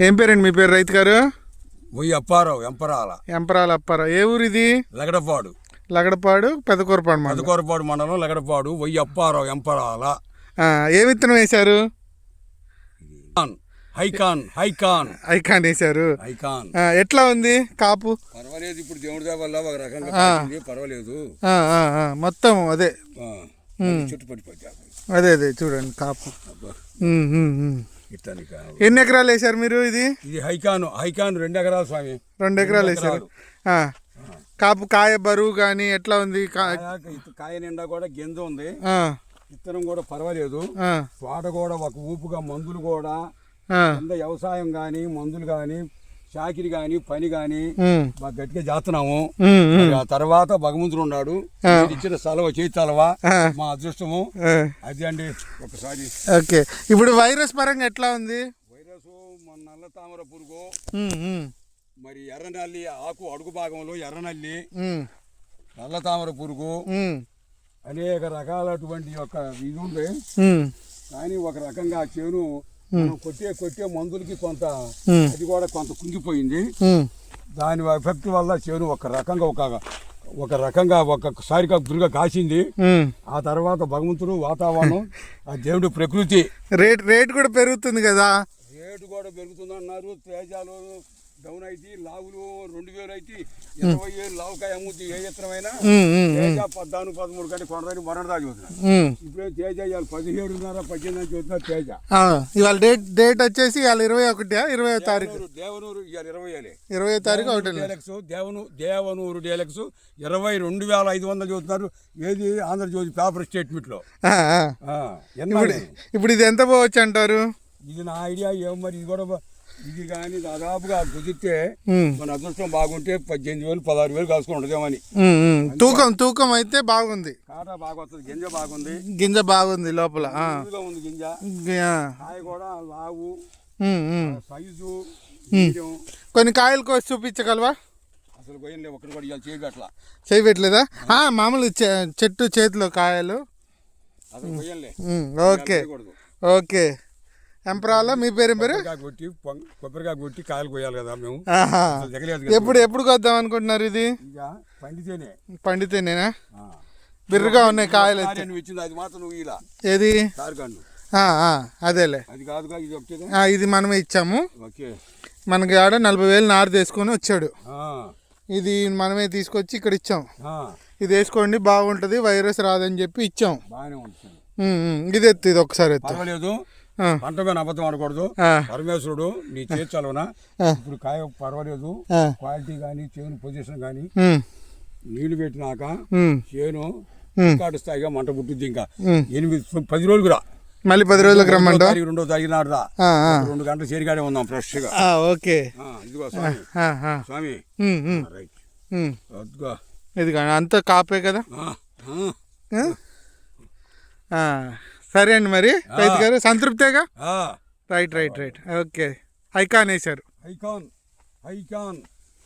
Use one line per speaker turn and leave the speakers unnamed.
ఏం పేరండి మీ పేరు రైతు గారు?
అప్పారావు ఎంపరాల.
ఎంపరాల అప్పారావు. ఏ ఊరు ఇది?
లగడపాడు
పెదకూరపాడు
మండలం లగడపాడు. అప్పారావు ఎంపరాల.
ఏ విత్తనం వేశారు?
ఐకాన్
వేశారు. ఎట్లా ఉంది కాపు?
పర్వాలేదు, ఇప్పుడు దేవుడి దయ వల్ల ఒక రకంగా పర్వాలేదు.
మొత్తం అదే
చుట్టుపట్టి
అదే చూడండి కాపు. ఎన్ని ఎకరాలు వేసారు మీరు? ఇది
హైకాన్ 2 ఎకరాలు స్వామి.
2 ఎకరాలు వేసారు. కాపు కాయ బరువు కానీ ఎట్లా ఉంది?
కాయ నిండా కూడా గింజ ఉంది. విత్తనం కూడా పర్వాలేదు. తోట కూడా ఒక ఊపుగా, మందులు కూడా వ్యవసాయం గాని, మందులు గాని, చాకిరి గాని, పని గాని బాగా గట్టిగా చేస్తున్నాము. ఆ తర్వాత భగవంతుడు ఉన్నాడు. ఇచ్చిన సెలవు చేతలవా మా అదృష్టము అది అండి. ఒకసారి
ఓకే, ఇప్పుడు వైరస్ పరంగా ఎట్లా ఉంది?
వైరస్ మన నల్ల తామర పురుగు, మరి ఎర్రనల్లి ఆకు అడుగు భాగంలో ఎర్రనల్లి, నల్ల తామర పురుగు, అనేక రకాలటువంటి యొక్క ఇది ఉంది. కానీ ఒక రకంగా చేను కొట్టే మందులకి కొంత అది కూడా కొంత కుంగిపోయింది. దాని ఎఫెక్ట్ వల్ల చేను ఒక రకంగా ఒక్కసారిగా గురిగా కాసింది. ఆ తర్వాత భగవంతుడు, వాతావరణం, ఆ దేవుడు, ప్రకృతి
రేట్ కూడా పెరుగుతుంది కదా.
రేటు కూడా పెరుగుతుంది అన్నారు. తేజాలు డౌన్ అయితే, లావులు 2000 అయితే 20,000 లావుకాయ అమ్ముద్ది. ఏ ఎత్తనమైనా తేజ 14-13 కంటే కొనడానికి మొరడా చూస్తున్నారు. ఇప్పుడే తేజ 17.5 18 చూస్తున్నారు. తేజ
ఇవాళ డేట్ వచ్చేసి ఇవాళ 21 తారీఖు.
దేవనూరు ఇవాళ
20వ తారీఖు.
దేవనూరు డీలక్స్ 22,500 చూస్తున్నారు. ఏది ఆంధ్రజ్యోతి పేపర్ స్టేట్మెంట్ లో.
ఇప్పుడు ఇది ఎంత పోవచ్చు అంటారు?
ఇది నా ఐడియా. ఏం మరి ఇది కూడా ఇది కానీ దాదాపుగా కుదిరితే మన అదృష్టం బాగుంటే 18,000 16,000 కాసుకొని ఉండదేమని.
తూకం అయితే బాగుంది.
కాటా బాగా వస్తుంది.
గింజ బాగుంది లోపల
ఉంది. గింజ కాయ కూడా లావు, సైజు.
కొన్ని కాయలు కోసి చూపించగలవా?
అసలు కొయ్యలే, ఒకటి కూడా
చేయబెట్టలేదా? మామూలు చెట్టు చేతిలో కాయలు
అసలు కొయ్యలే.
ఓకే. ఎంపరాల మీ పేరు?
కొబ్బరికాయ కొట్టి కాయలు కొయ్యాలి కదా మేము.
ఎప్పుడు కొద్దాం అనుకుంటున్నారు? ఇది పండితేనేనా? బిర్రగా ఉన్నాయి కాయలు.
అది మాత్రం నువ్వు ఇలా
ఏది? అదేలే,
అది కాదుగా.
ఇది మనమే ఇచ్చాము. మనకి ఆడ 40,000 నారు తీసుకొని వచ్చాడు. ఇది మనమే తీసుకొచ్చి ఇక్కడ ఇచ్చాం. ఇది వేసుకోండి బాగుంటది, వైరస్ రాదని చెప్పి ఇచ్చాం. ఇది ఎత్తు, ఇది ఒకసారి ఎత్తు.
పంట మీద అబద్ధం ఆడకూడదు. పరమేశ్వరుడు నీ చేర్చాలనా. ఇప్పుడు కాయ పర్వాలేదు, క్వాలిటీ కానీ, చేను పొజిషన్ కానీ, నీళ్లు పెట్టినాక చేను రికార్డు స్థాయిగా మంట పుట్టింది. ఇంకా 8-10 రోజులకు రా,
మళ్ళీ 10 రోజులకు రమ్మంట.
2వ తారీఖు నాడు రా. 2 గంటల చేరిగానే ఉందాం ఫ్రెష్ గా.
ఓకే.
ఇదిగో స్వామి రైట్.
ఇది అంతా కాపే కదా. సరే అండి, మరి రైతు గారు సంతృప్తేగా? రైట్. ఓకే, ఐకాన్ వేశారు.
ఐకాన్